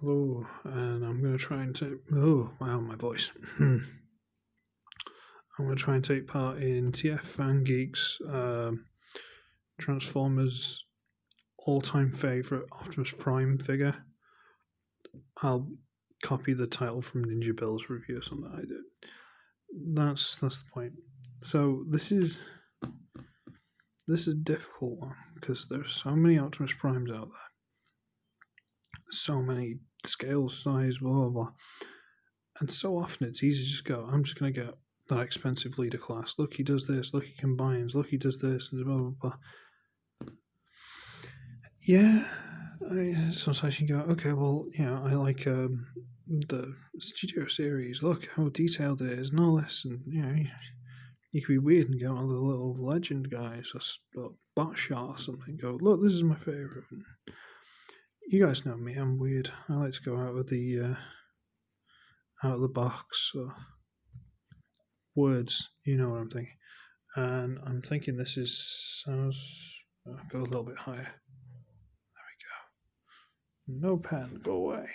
Hello, and I'm going to try and take. Oh, wow, my voice. I'm going to try and take part in TFfangeek's Transformers all-time favorite Optimus Prime figure. I'll copy the title from Ninja Bill's review or something I did. That's the point. So this is a difficult one because there's so many Optimus Primes out there. So many scales, size, blah blah blah. And so often it's easy to just go, I'm just going to get that expensive leader class. Look, he does this. Look, he combines. Look, he does this. And blah, blah, blah. Yeah, sometimes you go, okay, well, I like the studio series. Look how detailed it is and all this. And, you could be weird and go on the little legend guys or bot shot or something. Go, look, this is my favourite. You guys know me, I'm weird. I like to go out of the box or words, you know what I'm thinking. And I'm thinking this sounds. Go a little bit higher. There we go. No pen, go away.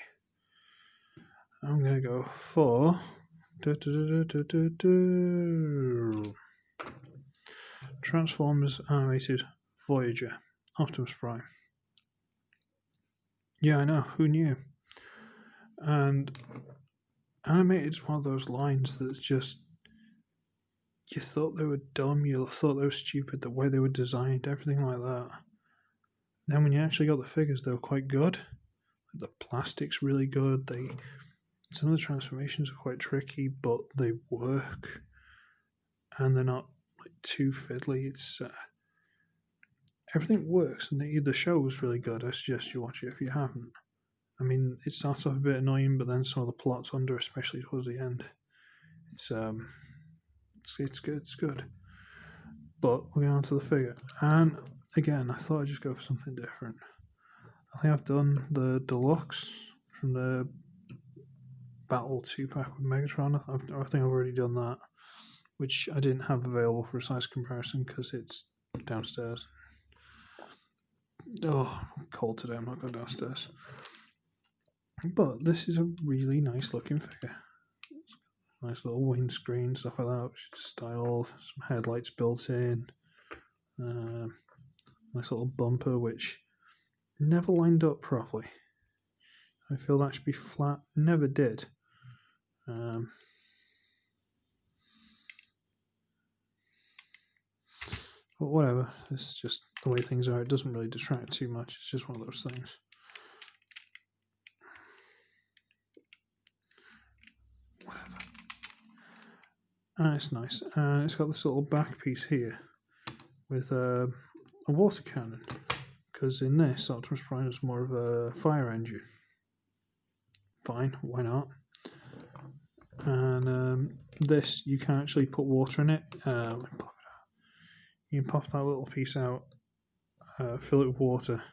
I'm gonna go for Transformers Animated Voyager Optimus Prime. Yeah, I know. Who knew? And animated's one of those lines that's just. You thought they were dumb, you thought they were stupid, the way they were designed, everything like that. Then when you actually got the figures, they were quite good. The plastic's really good. Some of the transformations are quite tricky, but they work, and they're not too fiddly. It's everything works, and the show was really good. I suggest you watch it if you haven't. I mean, it starts off a bit annoying, but then some of the plots under, especially towards the end, it's good. But we're going on to the figure. And again, I thought I'd just go for something different. I think I've done the deluxe from the Battle 2-pack with Megatron. I think I've already done that, which I didn't have available for a size comparison because it's downstairs. Oh, cold today, I'm not going downstairs. But this is a really nice looking figure. Nice little windscreen, stuff like that, which is styled. Some headlights built in. Nice little bumper, which never lined up properly. I feel that should be flat. Never did. But whatever. It's just the way things are. It doesn't really detract too much. It's just one of those things. Whatever. And it's nice. And it's got this little back piece here with a water cannon. Because in this, Optimus Prime is more of a fire engine. Fine, why not? And this, you can actually put water in it. You can pop that little piece out, fill it with water,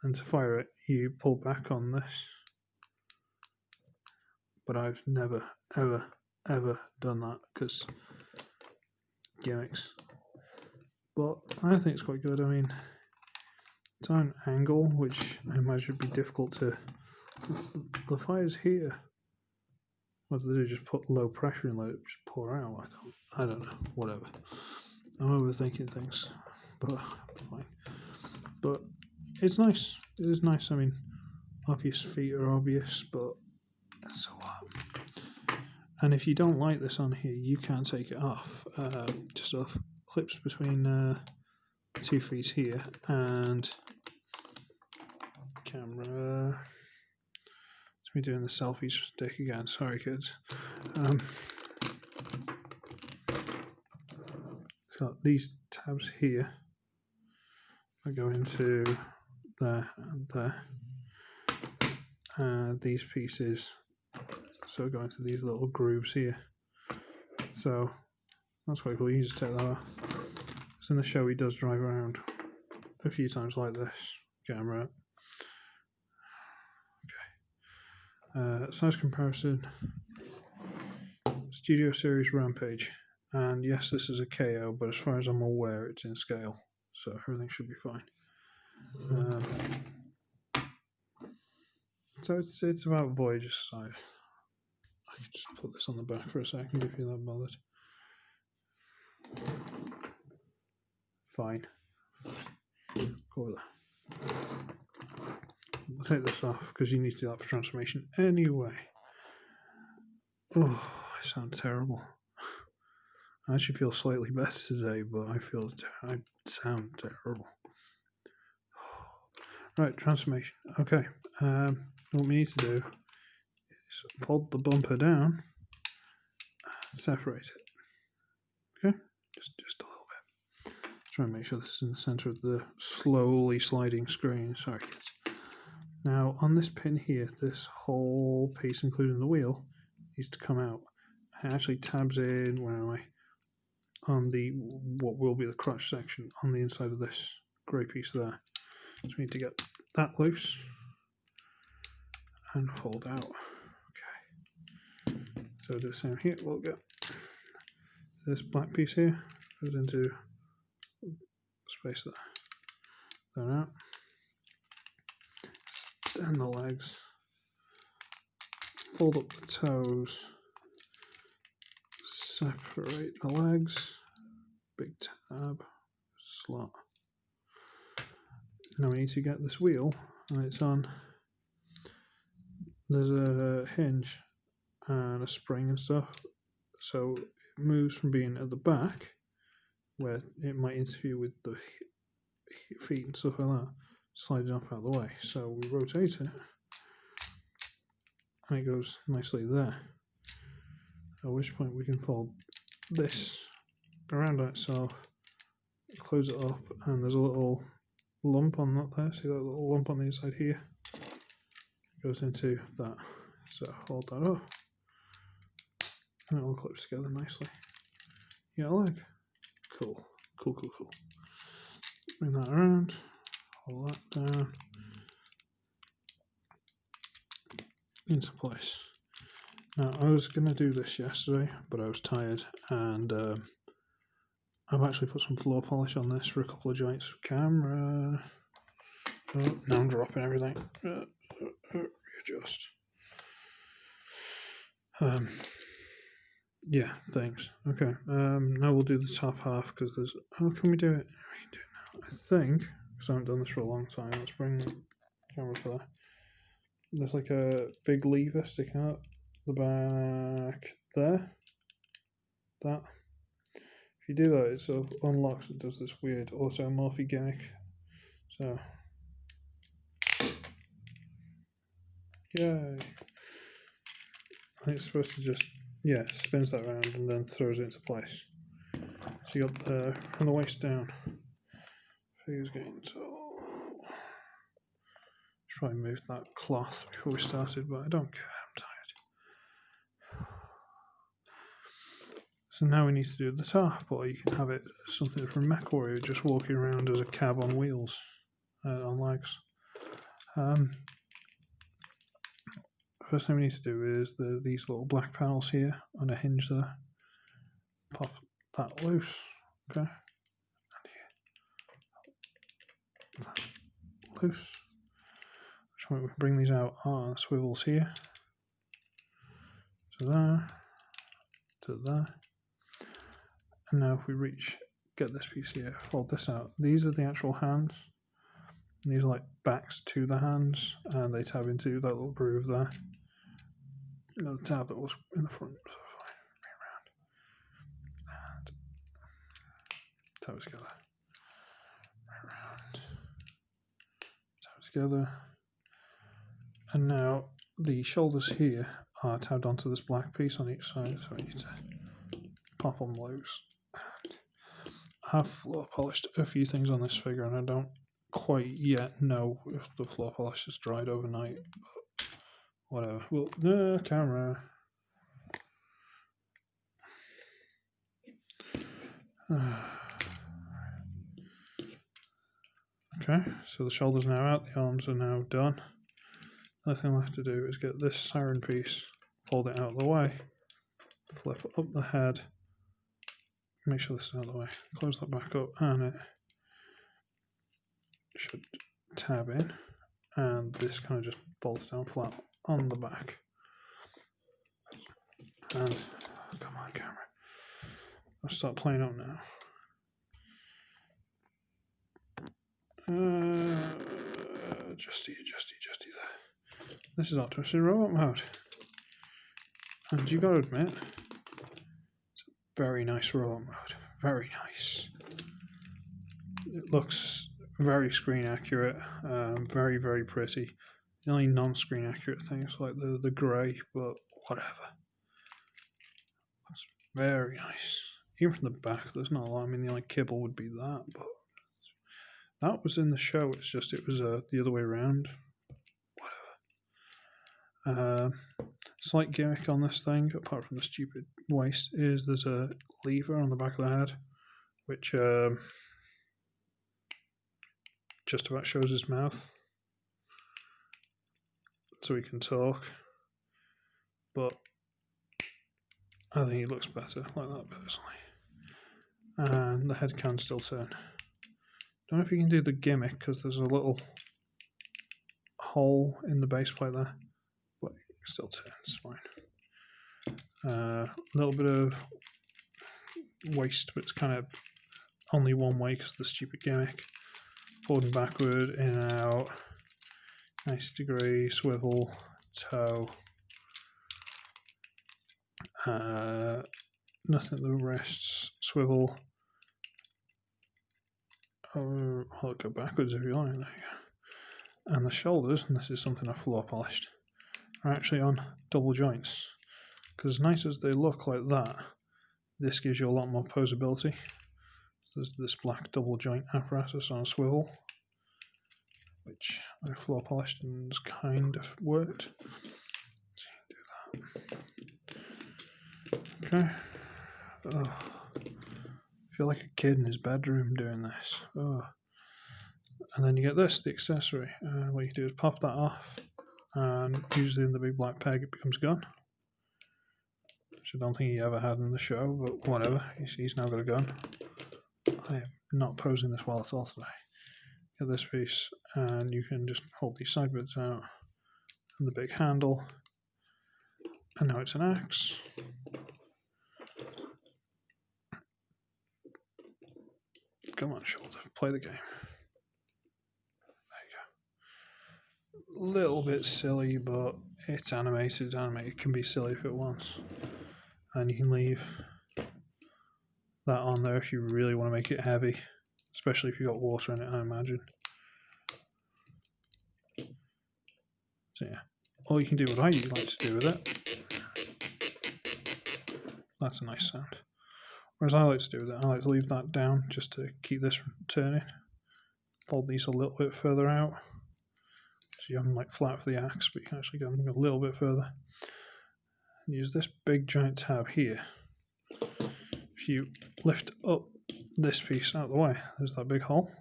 and to fire it, you pull back on this. But I've never, ever, ever done that because gimmicks. But I think it's quite good. I mean, it's on an angle, which I imagine would be difficult to. The fire's here. What do they do? Just put low pressure and let it just pour out? I don't know. Whatever. I'm overthinking things, but fine. But it's nice. It is nice. I mean, obvious feet are obvious, but so what? And if you don't like this on here, you can take it off. Just off clips between 2 feet here and camera. It's me doing the selfie stick again. Sorry, kids. So these tabs here I go into there and there, and these pieces so go into these little grooves here. So that's quite cool. You can just take that off. So in the show, he does drive around a few times like this. Camera. Okay. Size comparison. Studio Series Rampage. And yes, this is a KO, but as far as I'm aware, it's in scale. So everything should be fine. So it's about Voyager's size. I can just put this on the back for a second if you're not bothered. Fine. Go over there. I'll take this off because you need to do that for transformation anyway. Oh, I sound terrible. I actually feel slightly better today, but I sound terrible. Right, transformation. Okay. What we need to do is fold the bumper down and separate it. Okay? Just a little bit. Try and make sure this is in the center of the slowly sliding screen. Sorry, kids. Now, on this pin here, this whole piece, including the wheel, needs to come out. It actually tabs in, where am I? On the, what will be the crotch section on the inside of this grey piece there. So we need to get that loose and fold out. Okay. So do the same here. We'll get this black piece here, goes into space there. Then out. Extend the legs. Fold up the toes. Separate the legs. Big tab. Slot. Now we need to get this wheel, and it's on. There's a hinge and a spring and stuff, so it moves from being at the back, where it might interfere with the feet and stuff like that, slides up out of the way. So we rotate it, and it goes nicely there. At which point we can fold this around on itself, close it up, and there's a little lump on that there. See that little lump on the inside here? Goes into that. So hold that up, and it all clips together nicely. Yeah, leg. Cool. Bring that around. Hold that down into place. Now I was going to do this yesterday, but I was tired, and I've actually put some floor polish on this for a couple of joints. Camera. Oh, now I'm dropping everything. Readjust. Yeah, thanks. Okay. Now we'll do the top half because there's. How can we do it? We can do it now. I think, because I haven't done this for a long time. Let's bring the camera to there. There's like a big lever sticking out the back there. That. If you do that, it sort of unlocks and does this weird auto-morphy gimmick. So, yay! I think it's supposed to just, spins that around and then throws it into place. So you got from the waist down, figure's getting tall. Try and move that cloth before we started, but I don't care, I'm tired. So now we need to do the top, or you can have it something from MechWarrior, just walking around as a cab on wheels, on legs. First thing we need to do is these little black panels here on a hinge there. Pop that loose, okay? And here. That loose. Which one we can bring these out on swivels here. To there. To there. And now if we get this piece here, fold this out. These are the actual hands. And these are like backs to the hands, and they tab into that little groove there. The tab that was in the front. So bring around. And tab together. Around. Tab together. And now the shoulders here are tabbed onto this black piece on each side, so I need to pop them loose. I have floor polished a few things on this figure, and I don't quite yet know if the floor polish is dried overnight, but whatever. Well, camera. Okay, so the shoulders are now out, the arms are now done. The only thing I have to do is get this siren piece, fold it out of the way, flip up the head, make sure this is out of the way, close that back up, and it should tab in, and this kind of just folds down flat on the back. And come on, camera, I'll start playing up now. Adjusty there. This is Optimus in robot mode, and you got to admit, it's a very nice robot mode. Very nice. It looks very screen accurate, very, very pretty. The only non-screen accurate things like the grey, but whatever. Looks very nice. Even from the back, there's not a lot. I mean, the only kibble would be that, but that was in the show. It's just it was the other way around. Whatever. Slight gimmick on this thing, apart from the stupid waist, is there's a lever on the back of the head, which just about shows his mouth, so he can talk. But I think he looks better like that personally. And the head can still turn. Don't know if you can do the gimmick because there's a little hole in the base plate there, but it still turns fine. A little bit of waist, but it's kind of only one way because of the stupid gimmick. Forward and backward, in and out, 90 degree, swivel, toe. Nothing at the wrists, swivel. I'll go backwards if you like. There you go. And the shoulders, and this is something I floor polished, are actually on double joints. Because as nice as they look like that, this gives you a lot more posability. There's this black double joint apparatus on a swivel, which I floor polished and has kind of worked. So you can do that. Okay. I feel like a kid in his bedroom doing this. And then you get this, the accessory. What you do is pop that off, and usually in the big black peg it becomes a gun. Which I don't think he ever had in the show, but whatever. He's now got a gun. I am not posing this well at all today. Get this piece, and you can just hold these side bits out, and the big handle, and now it's an axe. Come on, shoulder, play the game. There you go. Little bit silly, but it's animated. Animated can be silly if it wants, and you can leave that on there if you really want to make it heavy, especially if you've got water in it, I imagine. So yeah, or you can do what I like to do with it. That's a nice sound. Whereas I like to do with it, I like to leave that down just to keep this from turning. Fold these a little bit further out, so you have them like flat for the axe, but you can actually go a little bit further. And use this big giant tab here. If you lift up this piece out of the way, there's that big hole.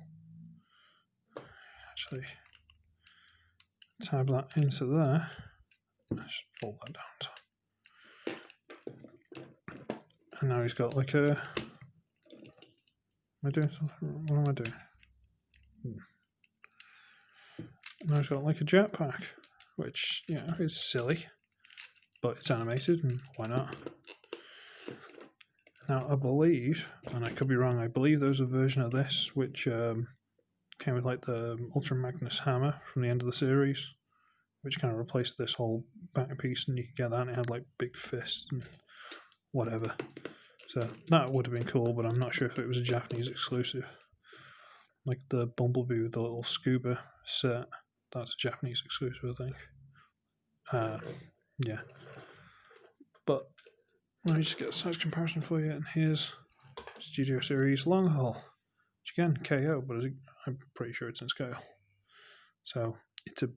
Actually, tab that into there. Just fold that down. And now he's got like a. Am I doing something? What am I doing? Now he's got like a jetpack, which, you know, is silly, but it's animated, and why not? Now I believe, and I could be wrong, I believe there's a version of this which came with like the Ultra Magnus hammer from the end of the series, which kind of replaced this whole back piece, and you could get that, and it had like big fists and whatever. So that would have been cool, but I'm not sure if it was a Japanese exclusive. Like the Bumblebee with the little scuba set, that's a Japanese exclusive, I think. Yeah. But let me just get a size comparison for you, and here's Studio Series Long Haul, which again, KO, but I'm pretty sure it's in scale. So it's a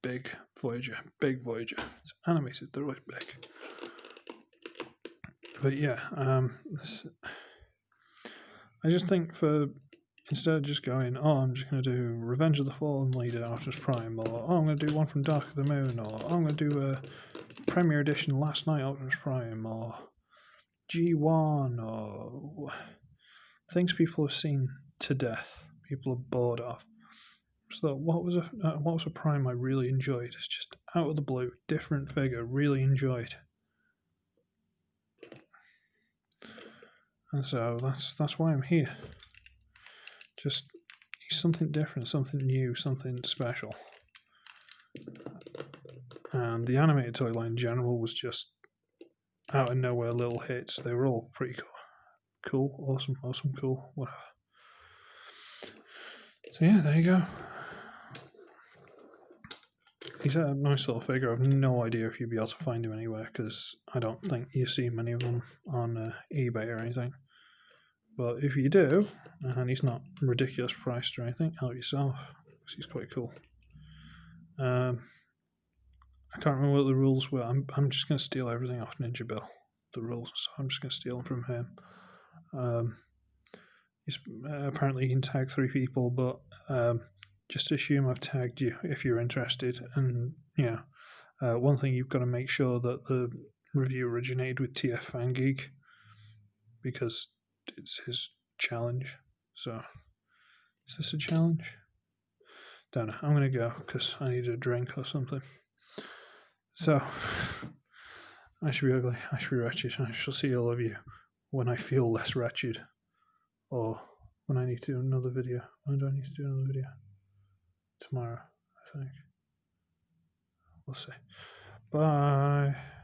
big Voyager. It's animated, they're always big. But yeah, I just think instead of just going, oh, I'm just going to do Revenge of the Fallen Leader Optimus Prime, or oh, I'm going to do one from Dark of the Moon, or oh, I'm going to do a Premiere Edition Last Night Optimus Prime, or G1, or things people have seen to death, people are bored of. So what was a prime I really enjoyed? It's just out of the blue, different figure, really enjoyed. And so that's why I'm here. Just something different, something new, something special. And the animated toy line in general was just out of nowhere little hits. They were all pretty cool, awesome, cool, whatever. So yeah, there you go. He's a nice little figure. I've no idea if you'd be able to find him anywhere because I don't think you see many of them on eBay or anything. But if you do, and he's not ridiculous priced or anything, help yourself because he's quite cool. I can't remember what the rules were. I'm just going to steal everything off Ninja Bill. The rules, so I'm just going to steal them from him. Apparently, you can tag 3 people, but just assume I've tagged you if you're interested. And yeah, one thing you've got to make sure that the review originated with TFfangeek because it's his challenge. So, is this a challenge? Don't know. I'm going to go because I need a drink or something. So, I should be ugly, I should be wretched, and I shall see all of you when I feel less wretched. Or when I need to do another video. When do I need to do another video? Tomorrow, I think. We'll see. Bye.